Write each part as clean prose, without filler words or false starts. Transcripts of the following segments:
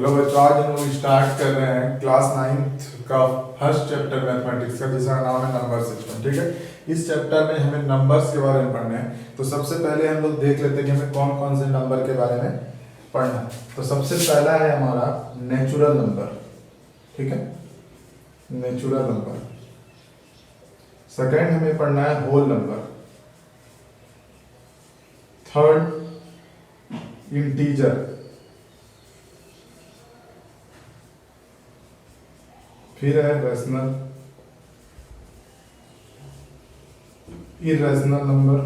Hello बच्चों, आज हम लोग स्टार्ट कर रहे हैं क्लास 9th का फर्स्ट चैप्टर मैथमेटिक्स का, जिसका नाम है नंबर सिस्टम। ठीक है, इस चैप्टर में हमें नंबर्स के बारे में पढ़ना है। तो सबसे पहले हम लोग देख लेते हैं कि हमें कौन कौन से नंबर के बारे में पढ़ना है। तो सबसे पहला है हमारा नेचुरल नंबर। ठीक है, नेचुरल नंबर। सेकेंड हमें पढ़ना है होल नंबर। Third integer. फिर है rational, irrational number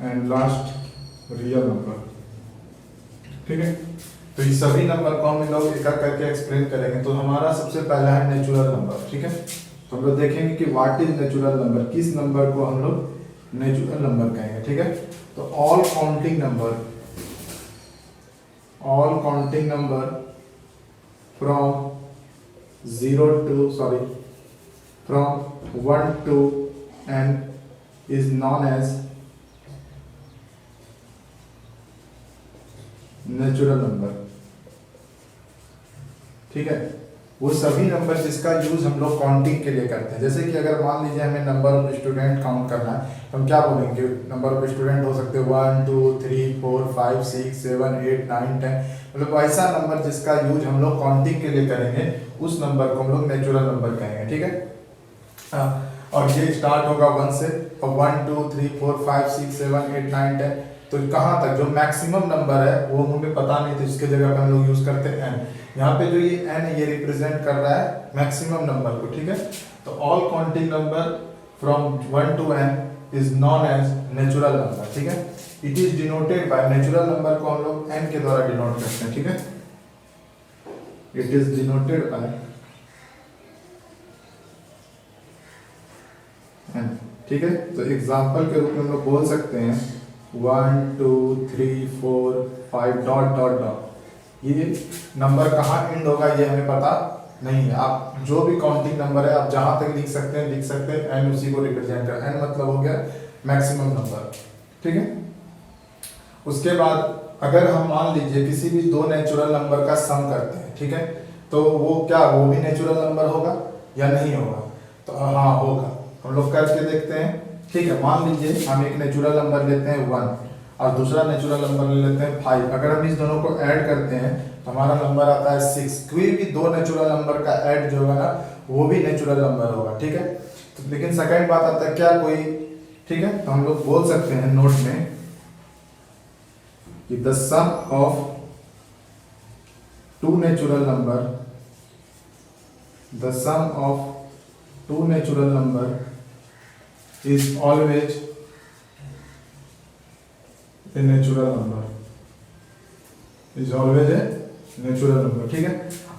and last real number. ठीक है, तो ये सभी नंबर को हम लोग एक एक करके एक्सप्लेन करेंगे। तो हमारा सबसे पहला है नेचुरल नंबर। ठीक है, तो हम लोग देखेंगे कि व्हाट इज नेचुरल नंबर, किस नंबर को हम लोग नेचुरल नंबर कहेंगे। ठीक है, तो all counting number from 1 to n is known as natural number. ठीक है, वो सभी नंबर जिसका यूज हम लोग काउंटिंग के लिए करते हैं। जैसे कि अगर मान लीजिए हमें नंबर ऑफ स्टूडेंट काउंट करना है, तो हम क्या बोलेंगे, नंबर ऑफ स्टूडेंट हो सकते हैं 1 2 3 4 5 6 7 8 9 10। मतलब ऐसा नंबर जिसका यूज हम लोग काउंटिंग के लिए करेंगे, उस नंबर को हम लोग नेचुरल नंबर कहेंगे। ठीक है, और ये स्टार्ट होगा 1 से, और 1 2 3 4 5 6 7 8 9 10। तो कहाँ तक जो मैक्सिमम नंबर है वो हमें पता नहीं, तो इसके जगह पे हम लोग यूज करते हैं n। यहाँ पे जो ये n ये रिप्रेजेंट कर रहा है मैक्सिमम नंबर को। ठीक है, तो all counting number from 1 to n is known as natural number. ठीक है, it is denoted by, natural number को हम लोग n के द्वारा डिनोट करते हैं। ठीक है, it is denoted bye n। ठीक है, तो एग्जांपल के रूप में हम लोग बोल सकते हैं 1 2 3 4 5 डॉट डॉट डॉट। ये नंबर कहाँ एंड होगा ये हमें पता नहीं है। आप जो भी काउंटिंग नंबर है आप जहां तक लिख सकते हैं एन उसी को रिप्रेजेंट कर, एन मतलब हो गया मैक्सिमम नंबर। ठीक है, उसके बाद अगर हम मान लीजिए किसी भी दो नेचुरल नंबर का सम करते हैं, ठीक है, तो वो भी नेचुरल नंबर होगा या नहीं होगा? तो हाँ होगा, हम लोग करके देखते हैं। ठीक है, मान लीजिए हम एक नेचुरल नंबर लेते हैं 1 और दूसरा नेचुरल नंबर ले लेते हैं 5। अगर हम इस दोनों को ऐड करते हैं तो हमारा नंबर आता है 6। कोई भी दो नेचुरल नंबर का ऐड जो होगा ना वो भी नेचुरल नंबर होगा। ठीक है, तो लेकिन सेकंड बात आता है क्या कोई, ठीक है, तो हम लोग बोल सकते हैं नोट में कि the sum of two natural number is always a natural number, ठीक है।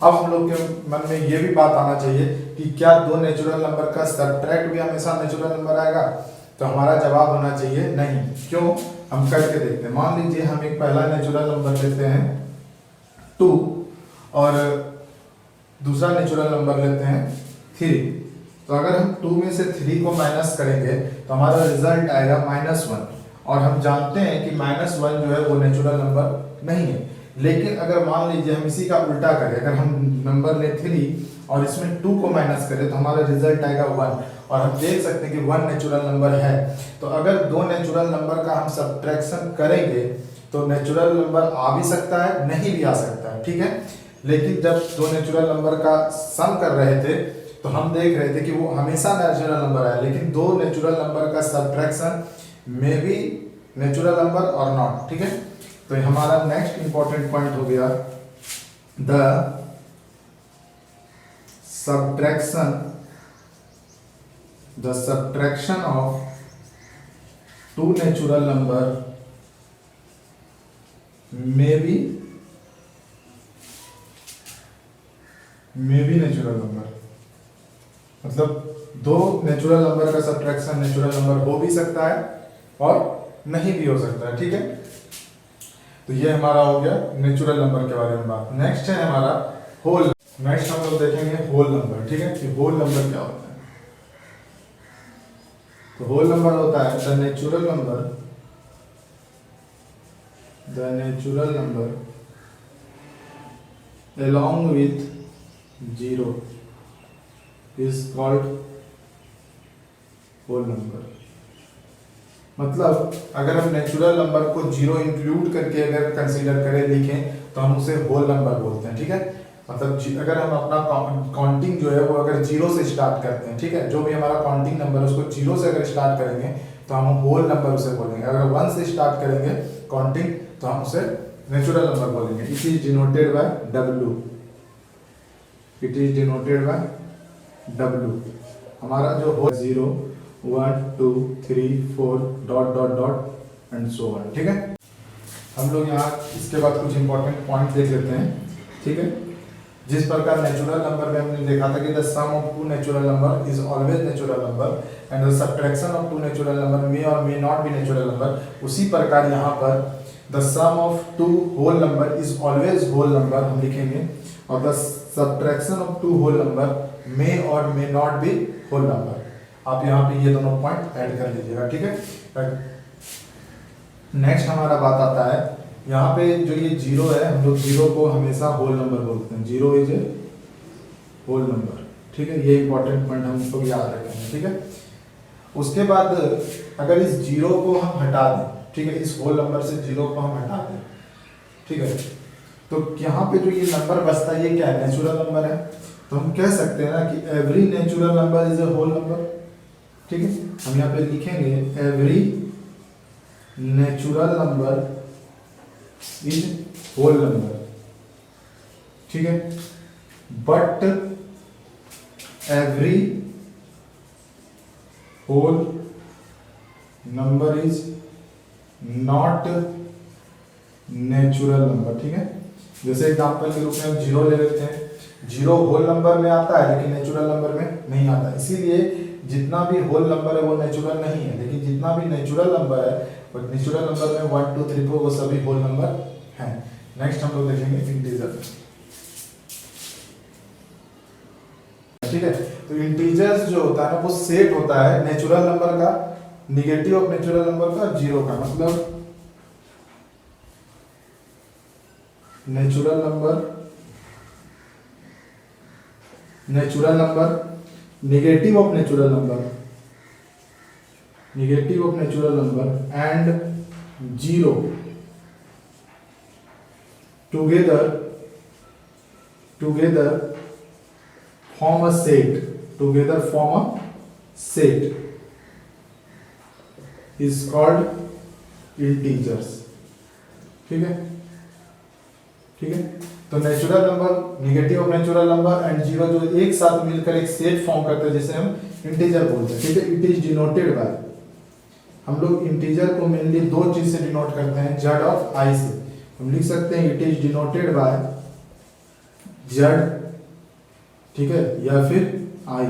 अब हम लोग के मन में ये भी बात आना चाहिए कि क्या दो नेचुरल नंबर का सबट्रैक्ट भी हमेशा नेचुरल नंबर आएगा? तो हमारा जवाब होना चाहिए नहीं। क्यों? हम करके देखते हैं। मान लीजिए हम एक पहला नेचुरल नंबर लेते हैं 2 और दूसरा नेचुरल नंबर लेते हैं 3। तो अगर हम 2 में से 3 को माइनस करेंगे तो हमारा रिजल्ट आएगा -1, और हम जानते हैं कि -1 जो है वो नेचुरल नंबर नहीं है। लेकिन अगर मान लीजिए हम इसी का उल्टा करें, अगर हम नंबर ले 3 और इसमें 2 को माइनस करें तो हमारा रिजल्ट आएगा 1, और हम देख सकते हैं कि 1 नेचुरल नंबर है। तो अगर दो नेचुरल नंबर का हम सब्ट्रैक्शन करेंगे तो नेचुरल नंबर आ भी सकता है, नहीं भी आ सकता है। ठीक है, लेकिन जब दो नेचुरल नंबर का सम कर रहे थे तो हम देख रहे थे कि वो हमेशा नेचुरल नंबर है, लेकिन दो नेचुरल नंबर का सब्ट्रैक्शन में भी नेचुरल नंबर और नॉट। ठीक है, तो हमारा नेक्स्ट इंपॉर्टेंट पॉइंट हो गया the subtraction of two natural number में भी नेचुरल नंबर, मतलब दो नेचुरल नंबर का सब्ट्रैक्शन नेचुरल नंबर हो भी सकता है और नहीं भी हो सकता है। ठीक है, तो ये हमारा हो गया नेचुरल नंबर के बारे में बात। नेक्स्ट है हमारा होल। नेक्स्ट हम लोग देखेंगे होल नंबर। ठीक है, कि होल नंबर क्या होता है। तो होल नंबर होता है the the natural number along with zero is called whole number। मतलब अगर हम नेचुरल नंबर को जीरो इंक्लूड करके अगर कंसीडर करें लिखें तो हम उसे होल नंबर बोलते हैं, ठीक है। मतलब अगर हम अपना काउंटिंग जो है वो अगर जीरो से स्टार्ट करते हैं, ठीक है, जो भी हमारा काउंटिंग नंबर है उसको जीरो से अगर स्टार्ट करेंगे तो हम होल नंबर उसे बोलेंगे। अगर वन से स्टार्ट करेंगे काउंटिंग तो हम उसे नेचुरल नंबर बोलेंगे। It is denoted bye W, it is denoted bye W। हमारा जो हो 0 1 2 3 4 dot dot dot and so on, ठीक है। हम लोग यहाँ इसके बाद कुछ इंपॉर्टेंट पॉइंट देख लेते हैं, ठीक है। जिस प्रकार नेचुरल नंबर में हमने देखा था कि the sum of two natural number is always natural number and the subtraction of two natural number may or may not be natural number, उसी प्रकार यहाँ पर the sum of two whole number is always whole number हम लिखेंगे और the subtraction of two whole number may or may not be whole number. आप यहाँ पे ये दोनों पॉइंट ऐड कर लीजिएगा, ठीक है। नेक्स्ट हमारा बात आता है यहाँ पे जो ये जीरो है, हम लोग जीरो को हमेशा होल नंबर बोलते हैं। Zero is a whole number, ठीक है। ये इंपॉर्टेंट पॉइंट हम लोग याद रखेंगे, ठीक है। उसके बाद अगर इस जीरो को हम हटा दें, ठीक है, इस होल नंबर से जीरो को हम हटा दें, ठीक है, तो यहाँ पे जो ये नंबर बचता है ये क्या है, नेचुरल नंबर है। तो हम कह सकते हैं ना कि every natural number is a whole number, ठीक है। हम यहाँ पे लिखेंगे every natural number is whole number, ठीक है। But every whole number is not natural number, ठीक है। जैसे एग्जांपल के रूप में हम जीरो ले लेते हैं, जीरो होल नंबर में आता है लेकिन नेचुरल नंबर में नहीं आता। इसीलिए जितना भी होल नंबर है वो नेचुरल नहीं है, लेकिन जितना भी नेचुरल नंबर है वो नेचुरल नंबर में 1 2 3 4 वो सभी होल नंबर हैं। नेक्स्ट हम लोग देखेंगे इंटीजर, ठीक है। तो इंटीजर्स जो होता है ना वो सेट होता है नेचुरल नंबर का, निगेटिव ऑफ नेचुरल नंबर का, जीरो का। मतलब natural number negative of natural number, negative of natural number and zero together form a set, together form a set is called integers, ठीक है, ठीक है। तो natural number, negative of natural number and zero जो एक साथ मिलकर एक सेट फॉर्म करते हैं जिसे हम इंटीजर बोलते हैं, ठीक है। इट इज डिनोटेड बाय, हम लोग इंटीजर को मेनली दो चीज से डिनोट करते हैं, जेड ऑफ आई से। हम लिख सकते हैं it is denoted bye Z, ठीक है, या फिर आई।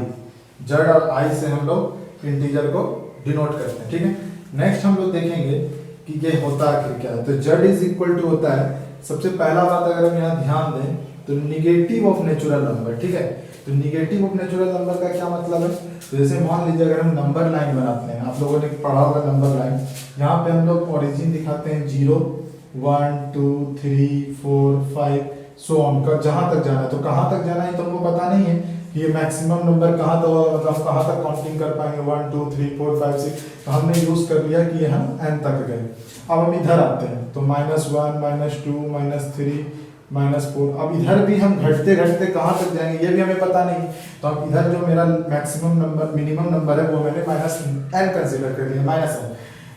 जेड और आई से हम लोग इंटीजर को डिनोट करते हैं, ठीक है। नेक्स्ट हम लोग देखेंगे कि ये होता है क्या है। तो जेड इज इक्वल टू होता है, सबसे पहला बात अगर हम यहाँ ध्यान दें तो निगेटिव ऑफ नेचुरल नंबर, ठीक है। तो निगेटिव ऑफ नेचुरल नंबर का क्या मतलब है, तो जैसे मान लीजिए अगर हम नंबर लाइन बनाते हैं, आप लोगों ने पढ़ा होगा नंबर लाइन, यहाँ पे हम लोग ओरिजिन दिखाते हैं 0 1 2 3 4 5 सो ऑन का, जहां तक जाना है। तो कहां तक जाना है तो हमको पता नहीं है कि ये मैक्सिमम नंबर कहां तक होगा, मतलब हम कहां तक काउंटिंग कर पाएंगे 1 2 3 4 5 6। तो हमने यूज कर लिया कि ये हम n तक गए। अब हम इधर आते हैं तो -1 -2 -3 -4। अब इधर भी हम घटते घटते कहां तक जाएंगे ये भी हमें पता नहीं। तो अब इधर जो मेरा मैक्सिमम नंबर, मिनिमम नंबर है वो मैंने -n कंसीडर कर लिया, -n।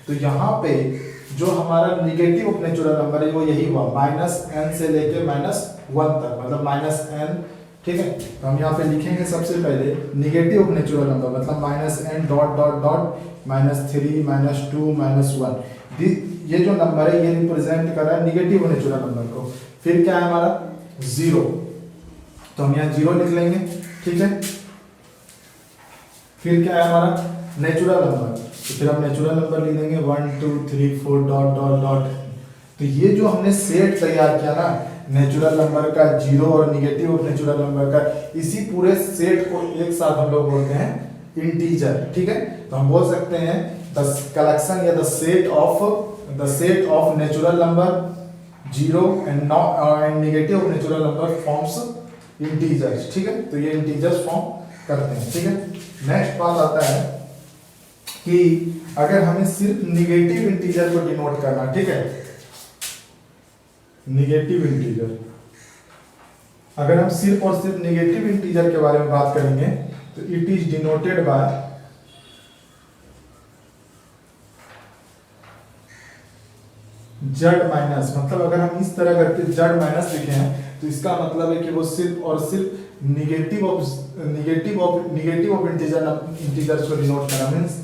तो यहाँ पे जो हमारा निगेटिव ऑफ नेचुरल नंबर है वो यही हुआ, -n से लेके -1 तक, मतलब -n, ठीक है। तो हम यहाँ पे लिखेंगे सबसे पहले निगेटिव ऑफ नेचुरल नंबर, मतलब -n डॉट डॉट डॉट -3 -2 -1। ये जो नंबर है ये रिप्रेजेंट कर रहा है निगेटिव ऑफ नेचुरल नंबर को। फिर क्या है हमारा 0, तो हम यहाँ 0 लिख लेंगे, ठीक है। फिर क्या है हमारा नेचुरल नंबर, तो फिर हम नेचुरल नंबर लिख देंगे 1 2 3 4 डॉट डॉट डॉट। तो ये जो हमने सेट तैयार किया ना नेचुरल नंबर का, जीरो और निगेटिव ऑफ नेचुरल नंबर का, इसी पूरे सेट को एक साथ हम लोग बोलते हैं इंटीजर, ठीक है। तो हम बोल सकते हैं द कलेक्शन या the set of natural number zero and negative of natural number forms integers, ठीक है। तो ये इंटीजर्स फॉर्म करते हैं, ठीक है। नेक्स्ट बात आता है कि अगर हमें सिर्फ निगेटिव इंटीजर को डिनोट करना, ठीक है, निगेटिव इंटीजर, अगर हम सिर्फ और सिर्फ निगेटिव इंटीजर के बारे में बात करेंगे तो it is denoted bye Z minus. मतलब अगर हम इस तरह करके जेड माइनस लिखे हैं तो इसका मतलब है कि वो सिर्फ और सिर्फ निगेटिव ऑफ इंटीजर्स को डिनोट करना, means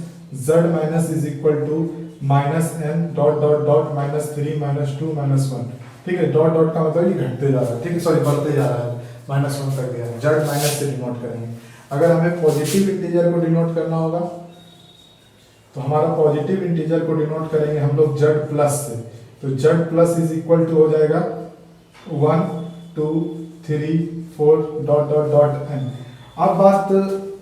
Z minus is equal to minus n dot dot dot minus 3 minus 2 minus 1, ठीक है। डॉट डॉट का मतलब ये घटते जा रहा है, ठीक है, सॉरी बढ़ते जा रहा है, माइनस 1 तक गया, जेड माइनस से डिनोट करेंगे। अगर हमें पॉजिटिव इंटीजर को डिनोट करना होगा तो हमारा पॉजिटिव इंटीजर को डिनोट करेंगे हम लोग जेड प्लस से। तो Z plus is equal to हो जाएगा 1 2 3 4 डॉट डॉट डॉट एन। अब बात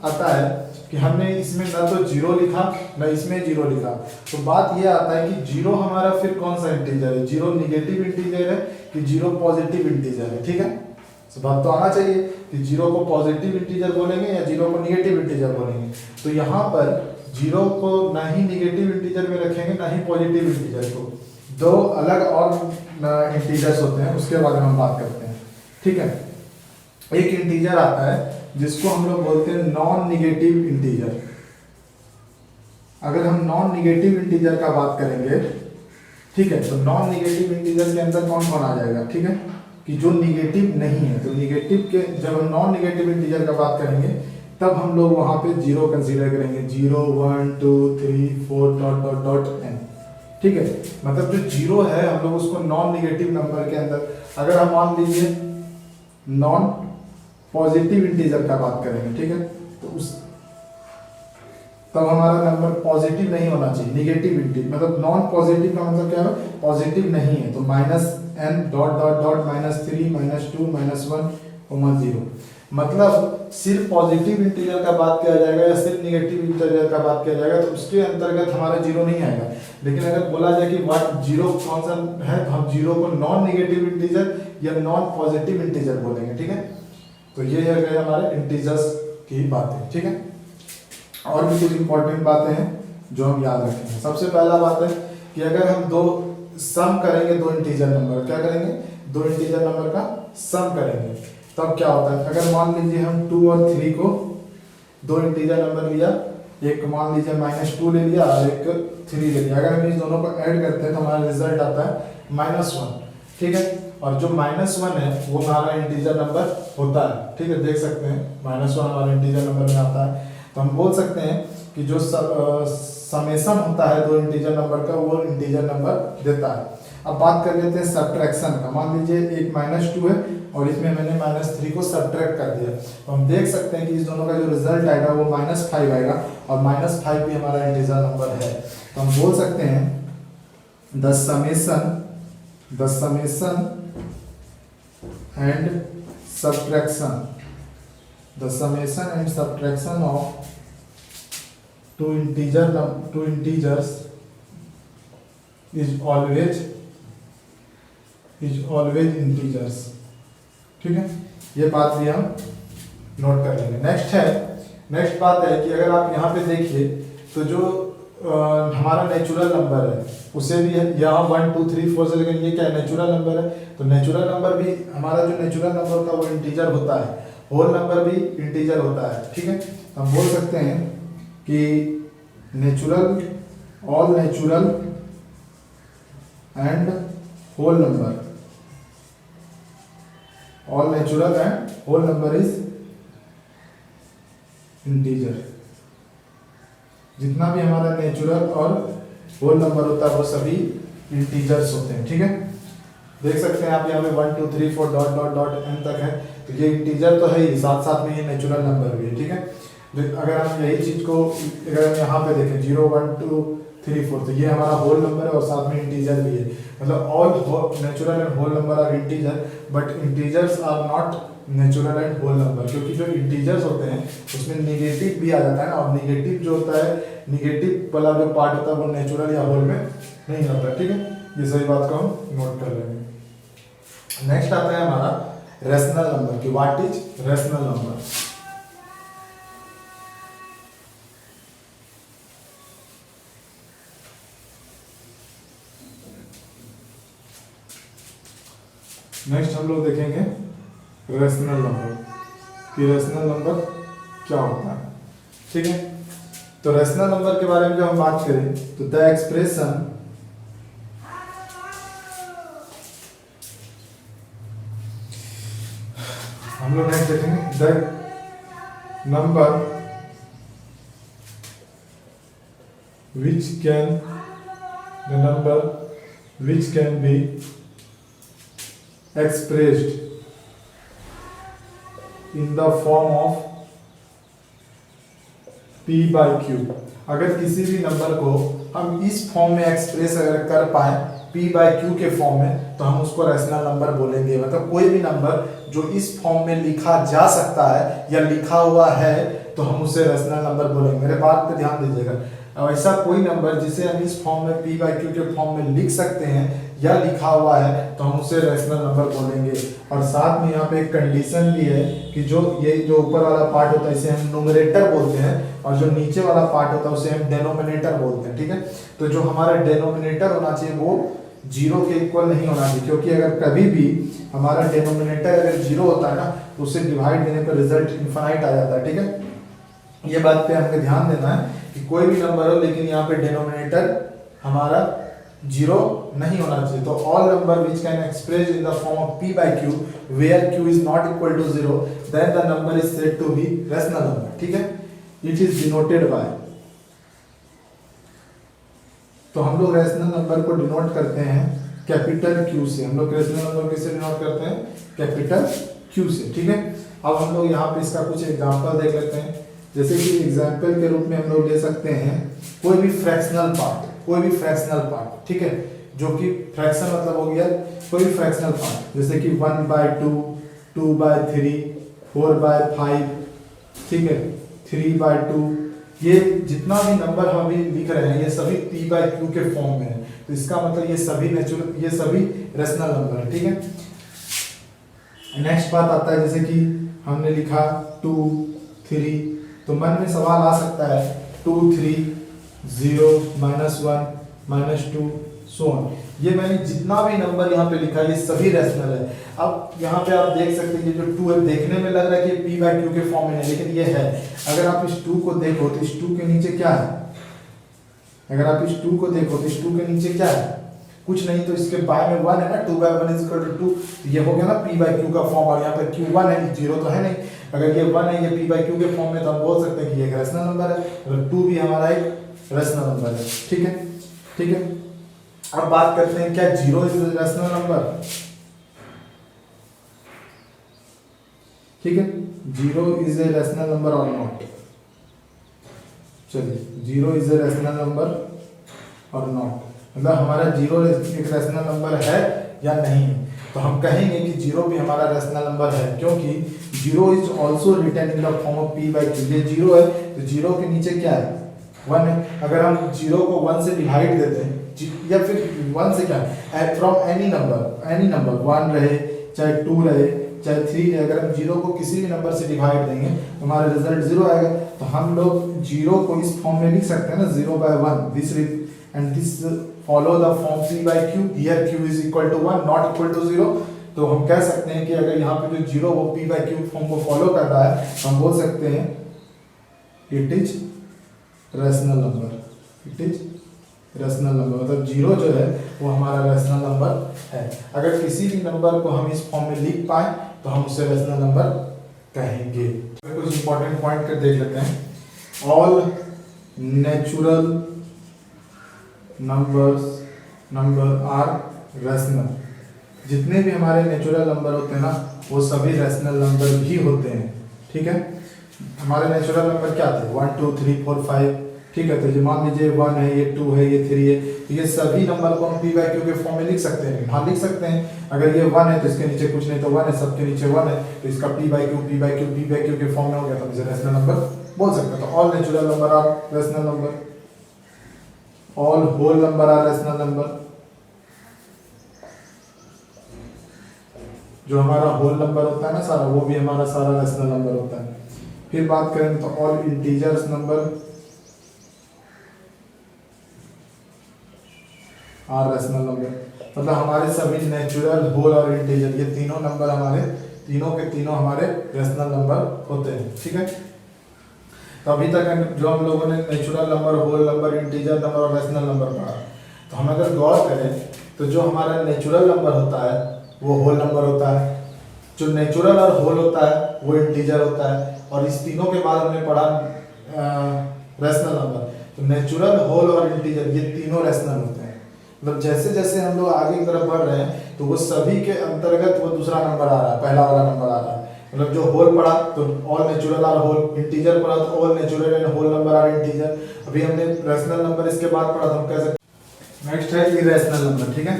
आता है कि हमने इसमें ना तो जीरो लिखा ना इसमें जीरो लिखा, तो बात यह आता है कि जीरो हमारा फिर कौन सा इंटीजर है, जीरो निगेटिव इंटीजर है कि जीरो पॉजिटिव इंटीजर है, ठीक है। तो बात तो आना चाहिए कि जीरो को पॉजिटिव इंटीजर बोलेंगे या जीरो को निगेटिव इंटीजर बोलेंगे। तो यहाँ पर जीरो को ना ही निगेटिव इंटीजर में रखेंगे ना ही पॉजिटिव इंटीजर को, दो अलग और इंटीजर्स होते हैं, उसके बारे में हम बात करते हैं, ठीक है। एक इंटीजर आता है जिसको हम लोग बोलते हैं नॉन निगेटिव इंटीजर। अगर हम नॉन निगेटिव इंटीजर का बात करेंगे, ठीक है, तो नॉन निगेटिव इंटीजर के अंदर कौन कौन आ जाएगा, ठीक है, कि जो निगेटिव नहीं है। तो निगेटिव के जब हम नॉन निगेटिव इंटीजर का बात करेंगे तब हम लोग वहां पे जीरो कंसीडर करेंगे, 0 1 2 3 4 डॉट डॉट डॉट एन, ठीक है। मतलब जो जीरो है हम लोग उसको नॉन निगेटिव नंबर के अंदर, अगर हम मान लीजिए नॉन पॉजिटिव इंटीजर का बात करेंगे, ठीक है, तो उस तब हमारा नंबर पॉजिटिव नहीं होना चाहिए, निगेटिव इंटीजर मतलब नॉन पॉजिटिव का मतलब क्या है, पॉजिटिव नहीं है, तो minus n dot dot dot minus 3 minus 2 minus 1 0। मतलब सिर्फ पॉजिटिव इंटीजर का बात किया जाएगा या सिर्फ निगेटिव इंटीजर का बात किया जाएगा तो उसके अंतर्गत हमारा जीरो नहीं आएगा। लेकिन अगर बोला जाए कि व्हाट जीरो कौन सा है, तो हम जीरो को नॉन निगेटिव इंटीजर या नॉन पॉजिटिव इंटीजर बोलेंगे, ठीक है। तो ये है हमारे इंटीजर्स की बातें, ठीक है। और भी कुछ इंपॉर्टेंट बातें हैं जो हम याद रखेंगे। सबसे पहला बात है कि अगर हम दो सम करेंगे, दो इंटीजर नंबर, क्या करेंगे, दो इंटीजर नंबर का सम करेंगे, तब क्या होता है। अगर मान लीजिए हम 2 और 3 को दो इंटीजर नंबर लिया, एक मान लीजिए -2 ले लिया और एक 3 ले लिया, अगर हम इस दोनों को ऐड करते हैं तो हमारा रिजल्ट आता है -1, ठीक है। और जो -1 है वो हमारा इंटीजर नंबर होता है, ठीक है, देख सकते हैं -1 हमारा इंटीजर नंबर में आता है। तो हम बोल सकते हैं कि जो समेशन होता है दो इंटीजर नंबर का वो इंटीजर नंबर देता है। अब बात कर लेते हैं सब्ट्रैक्शन का। मान लीजिए एक -2 है और इसमें मैंने -3 को सब्ट्रैक्ट कर दिया, तो हम देख सकते हैं कि इस दोनों का जो रिजल्ट आएगा वो -5 आएगा और -5 भी हमारा इंटीजर नंबर है। तो हम बोल सकते हैं the summation and subtraction, the summation and subtraction of two integers is always integers, ठीक है। ये बात भी हम नोट कर लेंगे। नेक्स्ट बात है कि अगर आप यहाँ पे देखिए तो जो हमारा नेचुरल नंबर है उसे भी है यहाँ 1 2 3 4 से, लेकिन ये क्या है, नेचुरल नंबर है। तो नेचुरल नंबर भी हमारा जो नेचुरल नंबर था वो इंटीजर होता है, होल नंबर भी इंटीजर होता है, ठीक है। हम बोल सकते हैं कि all natural and whole number is integer. जितना भी हमारा नेचुरल और होल नंबर होता है वो सभी इंटीजर्स होते हैं, ठीक है। देख सकते हैं आप यहाँ पे 1 2 3 4 डॉट डॉट डॉट एन तक है, तो ये इंटीजर तो है ही, साथ साथ में ये नेचुरल नंबर भी है, ठीक है। अगर हम यही चीज को अगर हम यहाँ पे देखें 0 1 2 3 4, तो ये हमारा होल नंबर है और साथ में इंटीजर भी है। मतलब all natural and whole number are integer, but integers are not natural and whole number, क्योंकि जो इंटीजर्स होते हैं उसमें निगेटिव भी आ जाता है ना, और निगेटिव जो होता है, निगेटिव वाला जो पार्ट होता है वो नेचुरल या होल में नहीं होता, ठीक है। ये सही बात को हम नोट कर लेंगे। नेक्स्ट आता है हमारा रेशनल नंबर कि what is rational number. Next हम लोग देखेंगे रेशनल नंबर कि रेशनल नंबर क्या होता है। ठीक है, तो रेशनल नंबर के बारे में जब हम बात करें तो द एक्सप्रेशन हम लोग नेक्स्ट देखेंगे the number which can be expressed in the form of p by q। अगर किसी भी नंबर को हम इस फॉर्म में एक्सप्रेस अगर कर पाए p by q के फॉर्म में तो हम उसको रेशनल नंबर बोलेंगे। मतलब कोई भी नंबर जो इस फॉर्म में लिखा जा सकता है या लिखा हुआ है तो हम उसे रेशनल नंबर बोलेंगे। मेरे बात पे ध्यान दीजिएगा, ऐसा कोई नंबर जिसे हम इस फॉर्म में p by q के फॉर्म में लिख सकते हैं या लिखा हुआ है तो हम उसे रेशनल नंबर बोलेंगे। और साथ में यहाँ पे एक कंडीशन भी है कि जो ये जो ऊपर वाला पार्ट होता है इसे हम न्यूमरेटर बोलते हैं और जो नीचे वाला पार्ट होता है उसे हम डेनोमिनेटर बोलते हैं। ठीक है, तो जो हमारा डेनोमिनेटर होना चाहिए वो जीरो के इक्वल नहीं होना चाहिए, क्योंकि अगर कभी भी हमारा डेनोमिनेटर अगर जीरो होता है ना तो उसे डिवाइड देने पर रिजल्ट इनफाइनाइट आ जाता है। ठीक है, ये बात पे हमें ध्यान देना है कि कोई भी नंबर हो लेकिन यहाँ पे डेनोमिनेटर हमारा जीरो नहीं होना चाहिए। तो all number which can express in the form of p by q where q is not equal to zero then the number is said to be rational number. ठीक है, इट इज डिनोटेड बाय, तो हम लोग rational number को denote करते हैं capital Q से। हम लोग रेशनल नंबर किससे डिनोट करते हैं? कैपिटल Q से। ठीक है, अब हम लोग यहाँ पे इसका कुछ एग्जांपल देख लेते हैं। जैसे कि एग्जांपल के रूप में हम लोग ले सकते हैं कोई भी फ्रैक्शनल पार्ट, ठीक है, जो कि फ्रैक्शन मतलब हो गया कोई भी फ्रैक्शनल पार्ट, जैसे कि 1/2, 2/3, 4/5, ठीक है, 3/2, ये जितना भी नंबर हम अभी लिख रहे हैं ये सभी p by q के फॉर्म में है। तो इसका मतलब ये सभी रेशनल नंबर है। ठीक है, नेक्स्ट बात आता है जैसे कि हमने लिखा 2, 3, तो मन में सवाल आ सकता है 2, 3, 0, -1, -2, so on। ये मैंने जितना भी नंबर यहाँ पे लिखा है ये सभी रेशनल है। अब यहाँ पे आप देख सकते हैं ये जो 2 है देखने में लग रहा है कि p by q के फॉर्म में है, लेकिन ये है। अगर आप इस 2 को देखो तो इस 2 के नीचे क्या है? अगर आप इस 2 को देखो तो इस 2 के नीचे क्या है? कुछ नहीं, तो इसके बाय में 1 है ना, 2/1 = 2, ये हो गया ना p by q का फॉर्म। और यहाँ पे q1 है, 0 तो है नहीं। अगर ये 1 है ये p by q के फॉर्म में तो हम बोल सकते हैं कि ये एक रेशनल नंबर है, और 2 भी हमारा एक रेशनल नंबर है। ठीक है, ठीक है। अब बात करते हैं क्या 0 इज रेशनल नंबर? ठीक है, 0 इज ए रेशनल नंबर और नॉट? चलिए, 0 इज ए रेशनल नंबर और नॉट, मतलब हमारा 0 एक रेशनल नंबर है या नहीं है? तो हम कहेंगे कि 0 भी हमारा रेशनल नंबर है, क्योंकि 0 is also written in the form of p by q। ये 0 है तो 0 के नीचे क्या है? 1 है। अगर हम 0 को 1 से डिवाइड देते हैं या फिर 1 से क्या है, फ्रॉम एनी नंबर 1 रहे चाहे 2 रहे चाहे 3 रहे, अगर हम 0 को किसी भी नंबर से डिवाइड देंगे तो हमारा रिजल्ट 0 आएगा। तो हम लोग 0 को इस फॉर्म में लिख सकते हैं ना, 0/1, this follow the form p by q, here q is equal to 1 not equal to 0। तो हम कह सकते हैं कि अगर यहाँ पे जो 0 वो p by q फॉर्म को फॉलो कर रहा है तो हम बोल सकते हैं इट इज रेशनल नंबर, मतलब 0 जो है वो हमारा रेशनल नंबर है। अगर किसी भी नंबर को हम इस फॉर्म में लिख पाए तो हम उसे रेशनल नंबर कहेंगे। कुछ इंपॉर्टेंट पॉइंट कर देख लेते हैं। All natural number are rational. जितने भी हमारे नेचुरल नंबर होते हैं ना वो सभी रेशनल नंबर भी होते हैं। ठीक है, हमारे नेचुरल नंबर क्या थे? 1, 2, 3, 4, 5। ठीक है, तो जो मान लीजिए 1 है, ये 2 है, ये 3 है, तो ये सभी नंबर को हम p by q के फॉर्म में लिख सकते हैं। हाँ, लिख सकते हैं। अगर ये 1 है तो इसके नीचे कुछ नहीं, तो 1 है, सबके नीचे 1 है, तो इसका p by q के फॉर्म में हो गया, तो इसे रेशनल नंबर बोल सकते हैं। तो all natural number are rational number, all whole number are rational number, जो हमारा होल नंबर होता है ना सारा, वो भी हमारा सारा रैशनल नंबर होता है। फिर बात करेंगे तो all integers number are rational number, मतलब हमारे सभी नेचुरल, होल और इंटीजर, ये तीनों नंबर हमारे तीनों के तीनों हमारे रैशनल नंबर होते हैं। ठीक है, तो अभी तक जो हम लोगों ने natural number, whole number, integer number और रैशनल नंबर पढ़ा, तो हम अगर गौर करें तो जो हमारा नेचुरल नंबर होता है वो होल नंबर होता है, जो नेचुरल और होल होता है वो इंटीजर होता है, और इस तीनों के बाद हमने पढ़ा रैशनल नंबर। तो नेचुरल, होल और इंटीजर ये तीनों रैशनल होते हैं। मतलब जैसे जैसे हम लोग आगे की तरफ बढ़ रहे हैं तो वो सभी के अंतर्गत वो दूसरा नंबर आ रहा है, पहला वाला नंबर आ रहा है। मतलब जो होल पढ़ा तो all natural are whole, integer पढ़ा तो all natural and whole number are integer. अभी हमने रैशनल नंबर इसके बाद पढ़ा, तो हम कह सकते नेक्स्ट है इरेशनल नंबर। ठीक है,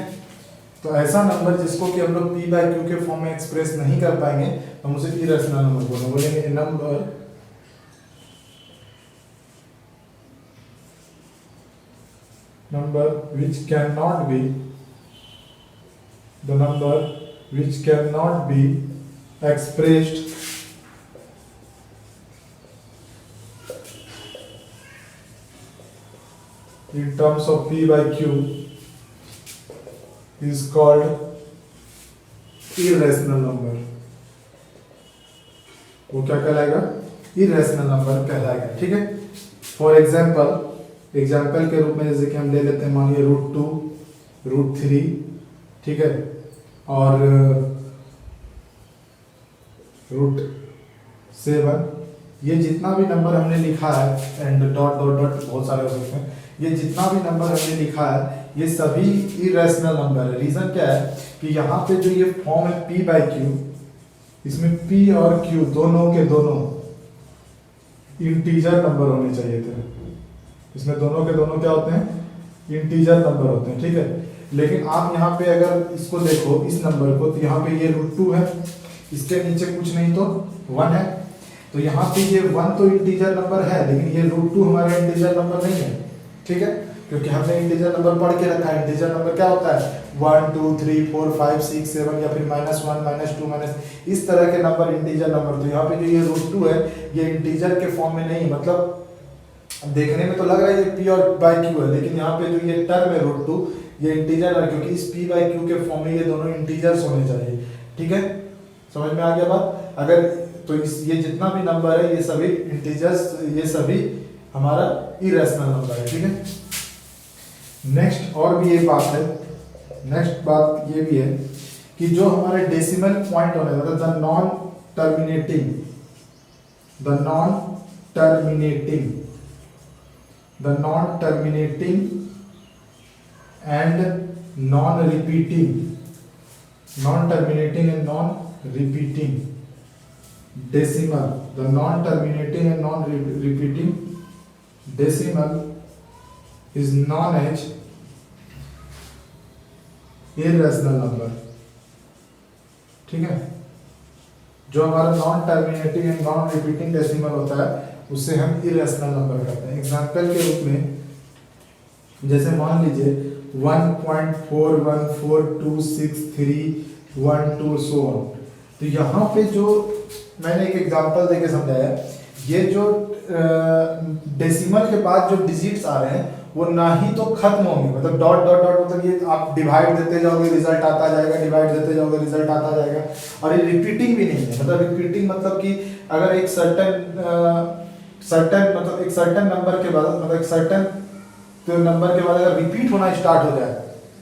तो ऐसा नंबर जिसको कि हम लोग p बाय q के फॉर्म में एक्सप्रेस नहीं कर पाएंगे तो हम उसे इरेशनल नंबर बोलेंगे। Number which cannot be, the number which cannot be expressed in terms of p by q is called irrational number। वो क्या कहलाएगा? irrational number कहलाएगा। ठीक है, फॉर एग्जाम्पल के रूप में जैसे कि हम ले लेते हैं, मान लीजिए √2, √3, ठीक है, और √7, ये जितना भी नंबर हमने लिखा है, एंड डॉट डॉट डॉट बहुत सारे हो सकते हैं, ये जितना भी नंबर हमने लिखा है ये सभी इरेशनल नंबर है। रीजन क्या है कि यहाँ पे जो ये फॉर्म है p बाय q, इसमें p और q दोनों के दोनों इंटीजर नंबर होने चाहिए थे। इसमें दोनों के दोनों क्या होते हैं? इंटीजर नंबर होते हैं। ठीक है, लेकिन आप यहाँ पे अगर इसको देखो, इस नंबर को, तो यहाँ पे ये √2 है, इसके नीचे कुछ नहीं तो 1 है, तो यहाँ पे ये 1 तो इंटीजर नंबर है, लेकिन ये √2 हमारा इंटीजर नंबर नहीं है। ठीक है, क्योंकि हमने इंटीजर नंबर पढ़ के रखा है। इंटीजर नंबर क्या होता है? 1 2 3 4 5 6 7 या फिर -1 -2 इस तरह के नंबर इंटीजर नंबर। तो यहाँ पे जो ये √2 है ये इंटीजर के फॉर्म में नहीं, मतलब देखने में तो लग रहा है ये p और बाय q है, लेकिन यहाँ पे जो ये टर्म है √2 ये इंटीजर है, क्योंकि इस p बाय q के फॉर्म में ये दोनों इंटीजर्स होने चाहिए। ठीक है, समझ में आ गया बात? अगर तो ये जितना भी नंबर है ये सभी इंटीजर्स, ये सभी हमारा इरेशनल नंबर है। ठीक है, नेक्स्ट और भी ये बात है, नेक्स्ट बात ये भी है कि जो हमारे डेसिमल पॉइंट होने, मतलब the non terminating and non repeating decimal, the non-terminating and non-repeating decimal is known as irrational number। ठीक है, जो हमारा non terminating and non repeating decimal होता है उससे हम इरेशनल नंबर कहते हैं। एग्जांपल के रूप में जैसे मान लीजिए 1.41426312 सो ऑन, तो यहाँ पे जो मैंने एक एग्जांपल देके समझाया, ये जो डेसिमल के बाद जो डिजिट्स आ रहे हैं वो ना ही तो खत्म होंगे, मतलब डॉट डॉट डॉट, मतलब ये आप डिवाइड देते जाओगे रिजल्ट आता जाएगा, डिवाइड देते जाओगे रिजल्ट आता जाएगा, और ये रिपीटिंग भी नहीं है। मतलब रिपीटिंग मतलब कि अगर एक सर्टेन नंबर के बाद, मतलब एक सर्टेन नंबर के बाद अगर रिपीट होना स्टार्ट हो जाए,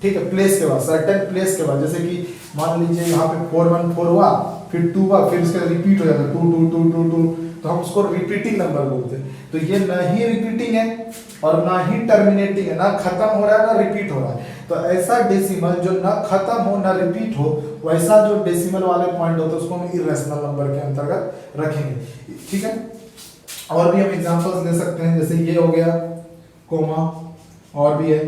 ठीक है, प्लेस के बाद, सर्टेन प्लेस के बाद, जैसे कि मान लीजिए यहाँ पे 414 हुआ, फिर 2 हुआ, फिर इसका रिपीट हो जाता है 2 2 2 2 2, तो हम उसको रिपीटिंग नंबर बोलते हैं। तो ये ना ही रिपीटिंग है और ना ही टर्मिनेटिंग है, ना खत्म हो रहा है ना रिपीट हो रहा है। तो ऐसा डेसिमल जो ना खत्म हो ना रिपीट हो, वैसा जो डेसिमल वाले पॉइंट होते हैं उसको हम इरेशनल नंबर के अंतर्गत रखेंगे। ठीक है, और भी हम एग्जांपल्स ले सकते हैं, जैसे ये हो गया कोमा, और भी है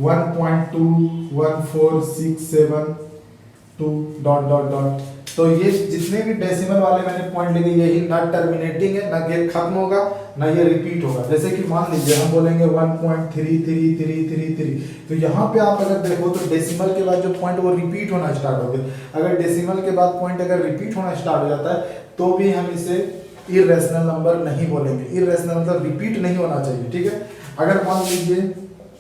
1.214672 डॉट डॉट डॉट, तो ये जितने भी डेसिमल वाले मैंने पॉइंट लिखे यही ना टर्मिनेटिंग है, ना ये खत्म होगा, ना ये रिपीट होगा। जैसे कि मान लीजिए हम बोलेंगे 1.3333, तो यहाँ पे आप अगर देखो तो डेसिमल के बाद जो पॉइंट वो रिपीट होना स्टार्ट हो गया। अगर डेसिमल के बाद पॉइंट अगर रिपीट होना स्टार्ट हो जाता है तो भी हम इसे इरेशनल नंबर नहीं बोलेंगे। इरेशनल मतलब रिपीट नहीं होना चाहिए, ठीक है। अगर मान लीजिए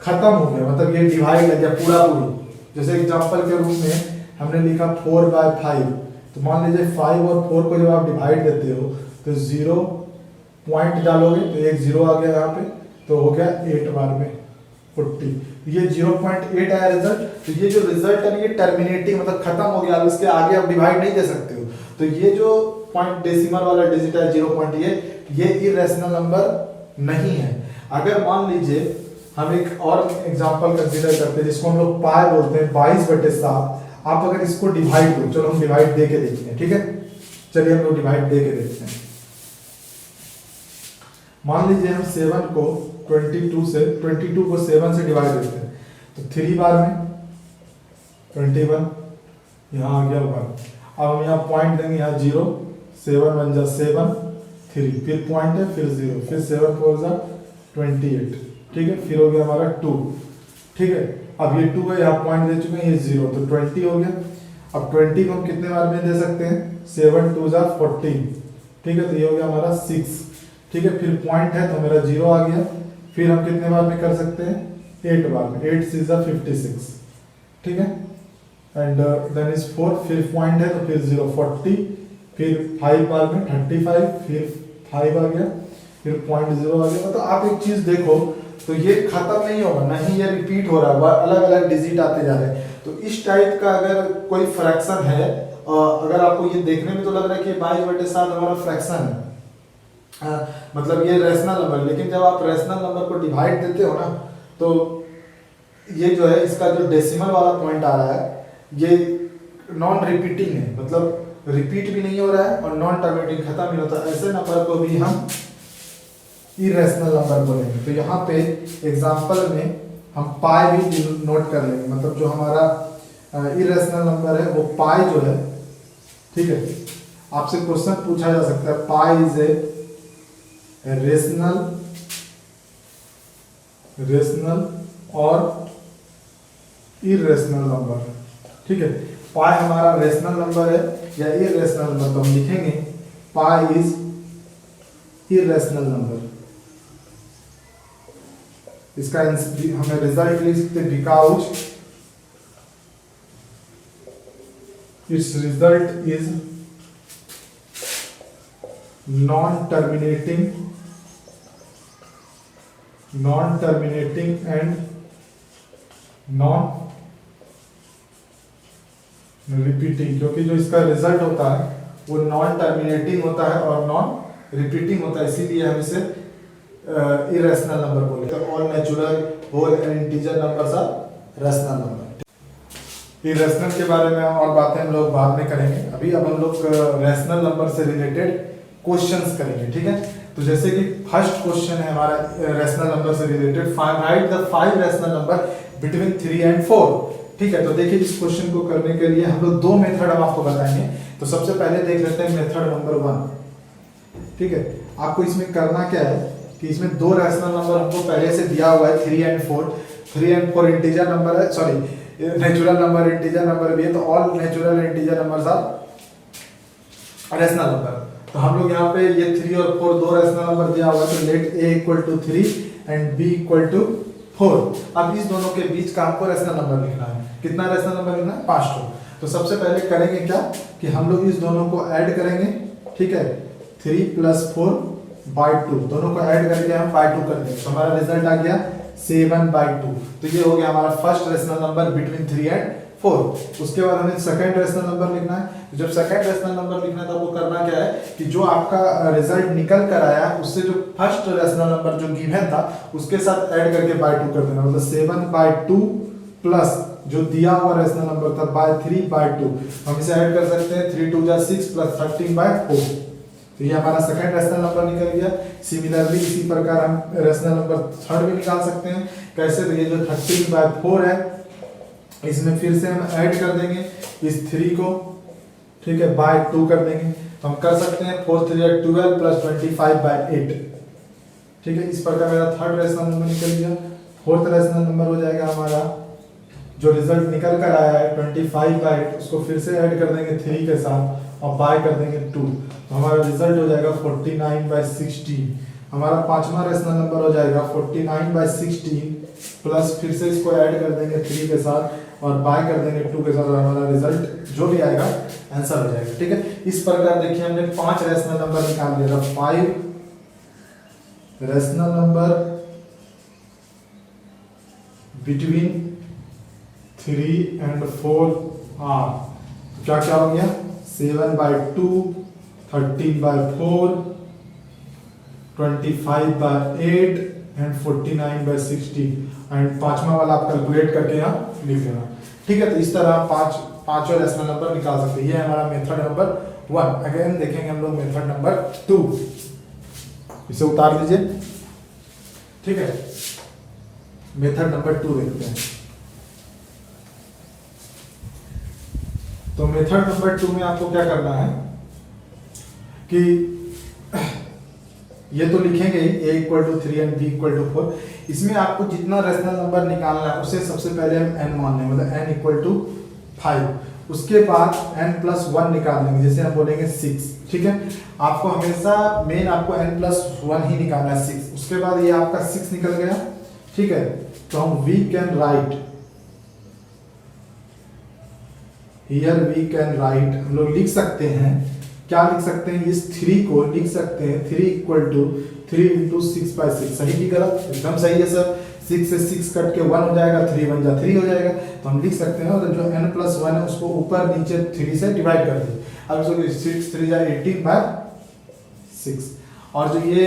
खत्म हो गया, मतलब ये डिवाइड लग गया पूरा पूरी, जैसे एग्जांपल के रूप में हमने लिखा 4/5, तो मान लीजिए 5 और 4 को जब आप डिवाइड देते हो तो 0 पॉइंट डालोगे तो एक 0 आ गया यहाँ पे, तो हो गया 8 बार में 40, ये 0.8 आया रिजल्ट। तो ये जो रिजल्ट है ये टर्मिनेटिंग मतलब खत्म हो गया, अब इसके आगे आप डिवाइड नहीं दे सकते हो। तो ये जो पॉइंट डेसिमल वाला डिजिट है 0. ये इरेशनल नंबर नहीं है। अगर मान लीजिए हम एक और एग्जांपल कंसीडर करते हैं जिसको हम लोग पाई बोलते हैं, 22/7। आप अगर इसको डिवाइड करो, चलो हम डिवाइड दे के देखते हैं, ठीक है। चलिए हम लोग डिवाइड दे के देखते हैं। मान लीजिए हम 7 को 22 को 7 से डिवाइड करते हैं तो 3 बार में 21, यहाँ आ गया 1। अब हम यहाँ पॉइंट देंगे, यहाँ 0, 7 1 जा 7, 3, फिर पॉइंट है, फिर 0, फिर 7 4 जा 28, ठीक है। फिर हो गया हमारा 2, ठीक है। अब ये 2 है, यहाँ पॉइंट दे चुके हैं, ये 0, तो 20 हो गया। अब 20 को हम कितने बार में दे सकते हैं, 7 2 जा 14, ठीक है। तो ये हो गया हमारा 6, ठीक है। फिर पॉइंट है तो मेरा 0 आ गया। फिर हम कितने बार में कर सकते हैं, 8 बार में, 8 6 जा 56, ठीक है। एंड देन इज 4, फिर पॉइंट है तो फिर 0 40, फिर 5 बार में 35, फिर 5 आ गया, फिर पॉइंट 0 आ गया। मतलब आप एक चीज देखो तो ये खत्म नहीं होगा, नहीं ये रिपीट हो रहा है, अलग अलग डिजिट आते जा रहे हैं। तो इस टाइप का अगर कोई फ्रैक्शन है, अगर आपको ये देखने में तो लग रहा है कि 22/7 हमारा फ्रैक्शन है, मतलब ये रेशनल नंबर, लेकिन जब आप रेशनल नंबर को डिवाइड देते हो ना तो ये जो है इसका जो डेसिमल वाला पॉइंट आ रहा है ये नॉन रिपीटिंग है, मतलब रिपीट भी नहीं हो रहा है और नॉन टर्मिनेटिंग खत्म नहीं होता। ऐसे नंबर को भी हम इरेशनल नंबर बोलेंगे। तो यहाँ पे एग्जांपल में हम पाई भी नोट कर लेंगे, मतलब जो हमारा इरेशनल नंबर है वो पाई जो है, ठीक है। आपसे क्वेश्चन पूछा जा सकता है, पाई इज ए रेशनल और इरेशनल नंबर, ठीक है। पाई हमारा रेशनल नंबर है या इरेशनल नंबर, तो हम लिखेंगे पाई इज इरेशनल नंबर। इसका हमें रिजल्ट लिख सकते हैं, because it's result is non terminating and non repeating, क्योंकि जो इसका रिजल्ट होता है वो नॉन टर्मिनेटिंग होता है और नॉन रिपीटिंग होता है, इसीलिए हम इसे इरेशनल नंबर बोलते हैं। All natural whole and integer numbers are rational number. Irrational के बारे में और बातें हम लोग बाद में करेंगे, अभी अब हम लोग रेशनल नंबर से रिलेटेड क्वेश्चंस करेंगे, ठीक है। तो जैसे कि फर्स्ट क्वेश्चन है हमारा रेशनल नंबर से related, right the 5 rational number between 3 and 4, ठीक है। तो देखिए इस क्वेश्चन को करने के लिए हम लोग 2 मेथड हम आपको बताएंगे। तो सबसे पहले देख लेते हैं मेथड नंबर 1, ठीक है। आपको इसमें करना क्या है कि इसमें 2 रेशनल नंबर हमको पहले से दिया हुआ है, 3 and 4 इंटीजर नंबर है, sorry natural number integer number भी है, तो all natural integer numbers are rational number. तो हम लोग यहाँ पे ये 3 और 4 2 रेशनल नंबर दिया हुआ है, तो लेट a = 3 एंड b = 4। अब इस दोनों के बीच का हमको रेशनल नंबर लिखना है। कितना रेशनल नंबर लिखना है, 5 को। तो सबसे पहले करेंगे क्या कि हम लोग इस दोनों को ऐड करेंगे, ठीक है। 3 + 4/2 दोनों को ऐड करके हम 2 कर देंगे, तो हमारा रिजल्ट आ गया 7/2। तो ये हो गया हमारा first rational number between 3 and 4। उसके बाद हमें सेकंड रेशनल नंबर लिखना है। तो जब सेकंड रेशनल नंबर लिखना है तो आपको करना क्या है कि जो आपका रिजल्ट निकल कर आया उससे जो फर्स्ट रेशनल नंबर जो गिवन था उसके साथ ऐड करके 2 कर देना, मतलब 7/2 प्लस जो दिया हुआ रेशनल नंबर था 3/2। हम इसे ऐड कर सकते हैं, 3 2 जा 6 + 13/4। तो ये हमारा सेकंड रेशनल नंबर निकल गया। सिमिलरली इसी प्रकार हम रेशनल नंबर थर्ड भी निकाल सकते हैं। कैसे, तो ये जो 13/4 है इसमें फिर से हम ऐड कर देंगे इस 3 को, ठीक है, बाय 2 कर देंगे तो हम कर सकते हैं 4 3 12 प्लस 25/8। ठीक है, इस प्रकार मेरा थर्ड रैशनल नंबर निकल गया। फोर्थ रैशनल नंबर हो जाएगा हमारा, जो रिजल्ट निकल कर आया है 25/8, उसको फिर से ऐड कर देंगे 3 के साथ और बाय कर देंगे 2, तो हमारा रिजल्ट हो जाएगा 49/16। हमारा पांचवा रैशनल नंबर हो जाएगा 49/16 प्लस फिर से इसको ऐड कर देंगे 3 के साथ और बाय कर देंगे 2 के साथ, और हमारा रिजल्ट जो भी आएगा आंसर हो जाएगा। ठीक है, इस प्रकार देखिए हमने 5 रैशनल नंबर निकाल लिया। 5 rational number between 3 and 4 are, तो क्या क्या हो गया 7/2, 13/4, 25/8 एंड 49/16, एंड पांचवा वाला आप कैलकुलेट करके यहाँ लिख देना। ठीक है, तो इस तरह पांचों रैशनल नंबर निकाल सकते हैं। ये हमारा मेथड नंबर 1। अगेन देखेंगे हम लोग मेथड नंबर 2, इसे उतार लीजिए। ठीक है, मेथड नंबर 2 देखते हैं। तो मेथड नंबर 2 में आपको क्या करना है कि ये तो लिखेंगे ही a = 3 एंड b = 4। इसमें आपको जितना रैशनल नंबर निकालना है उसे सबसे पहले हम n मान लेंगे, मतलब n = 5। उसके बाद n+1 निकाल लेंगे, जैसे हम बोलेंगे 6। ठीक है, आपको हमेशा मेन आपको n+1 ही निकालना है 6। उसके बाद ये आपका 6 निकल गया। ठीक है, तो हम we can write here, we can write, हम लोग लिख सकते हैं, क्या लिख सकते हैं, इस 3 को लिख सकते हैं 3 = 3 × 6/6। सही की गलत? एकदम सही है सर। 6 से 6 कट के 1 हो जाएगा, 3 1 जा 3 हो जाएगा, तो हम लिख सकते हैं, तो जो n+1 है उसको ऊपर नीचे 3 से डिवाइड कर दें। अब इसको 6 3 जा 18/6, और जो ये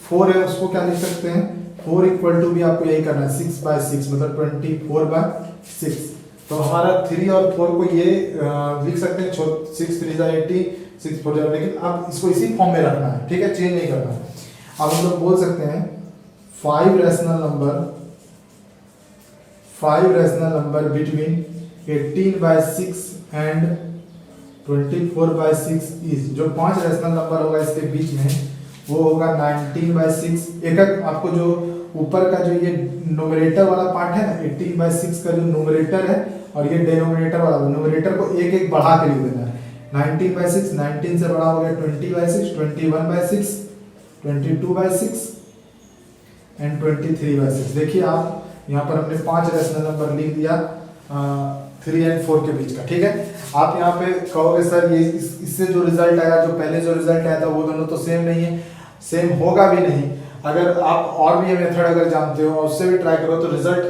4 है उसको क्या लिख सकते हैं, 4 = भी आपको यही करना है 6/6, मतलब 24/6। तो हमारा 3 और 4 को ये लिख सकते हैं 6 3 जा 18, 6 4 जा, लेकिन अब इसको इसी फॉर्म में रखना है। ठीक है, चेंज नहीं करना है। अब हम लोग बोल सकते हैं 5 rational number between 18/6 and 24/6 is, जो 5 रैशनल नंबर होगा इसके बीच में वो होगा 19/6। एक आपको जो ऊपर का जो ये न्यूमरेटर वाला पार्ट है ना, 18/6 का जो न्यूमरेटर है और ये डिनोमिनेटर वाला, न्यूमरेटर को एक एक बढ़ा के लिख देना है। 19/6, 19 से बड़ा हो गया 20/6, 21/6, 22/6 एंड 23/6। देखिए आप यहाँ पर हमने 5 रैशनल नंबर लिख दिया 3 और 4 के बीच का। ठीक है, आप यहाँ पे कहोगे सर ये इससे जो रिजल्ट आया, जो पहले जो रिजल्ट आया था वो दोनों तो सेम नहीं है, सेम होगा भी नहीं। अगर आप और भी ये मेथड अगर जानते हो और उससे भी ट्राई करो तो रिजल्ट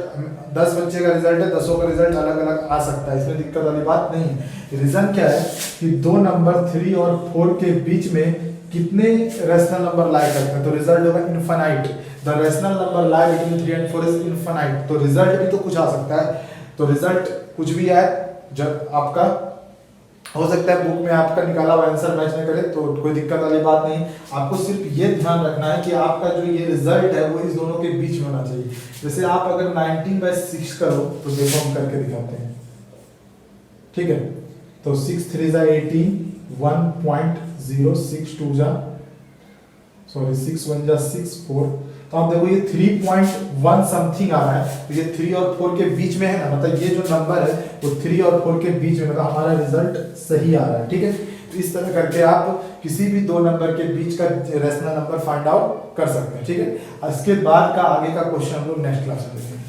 10 बच्चे का रिजल्ट है, 10 का रिजल्ट अलग अलग आ सकता है, इसमें दिक्कत वाली बात नहीं है। रीजन क्या है कि दो नंबर 3 और 4 के बीच में कितने रैशनल नंबर लाई करते हैं, तो रिजल्ट होगा infinite. The rational number lie between 3 and 4 is infinite, तो रिजल्ट भी तो कुछ आ सकता है। तो रिजल्ट कुछ भी आए, जब आपका हो सकता है बुक में आपका निकाला हुआ आंसर मैच न करे, तो कोई दिक्कत वाली बात नहीं। आपको सिर्फ ये ध्यान रखना है कि आपका जो ये रिजल्ट है वो इस दोनों के बीच में होना चाहिए। जैसे आप अगर 19/6 करो तो देखो हम करके दिखाते हैं। ठीक है, तो 6 3 जा 18, 1.062 जा 6 1 जा 6 4, तो आप देखो ये 3.1 समथिंग आ रहा है, तो ये 3 और 4 के बीच में है ना, मतलब ये जो नंबर है वो 3 और 4 के बीच में, मतलब हमारा रिजल्ट सही आ रहा है। ठीक है, तो इस तरह करके आप किसी भी दो नंबर के बीच का रैशनल नंबर फाइंड आउट कर सकते हैं। ठीक है, इसके बाद का आगे का क्वेश्चन हम लोग नेक्स्ट क्लास में देखेंगे।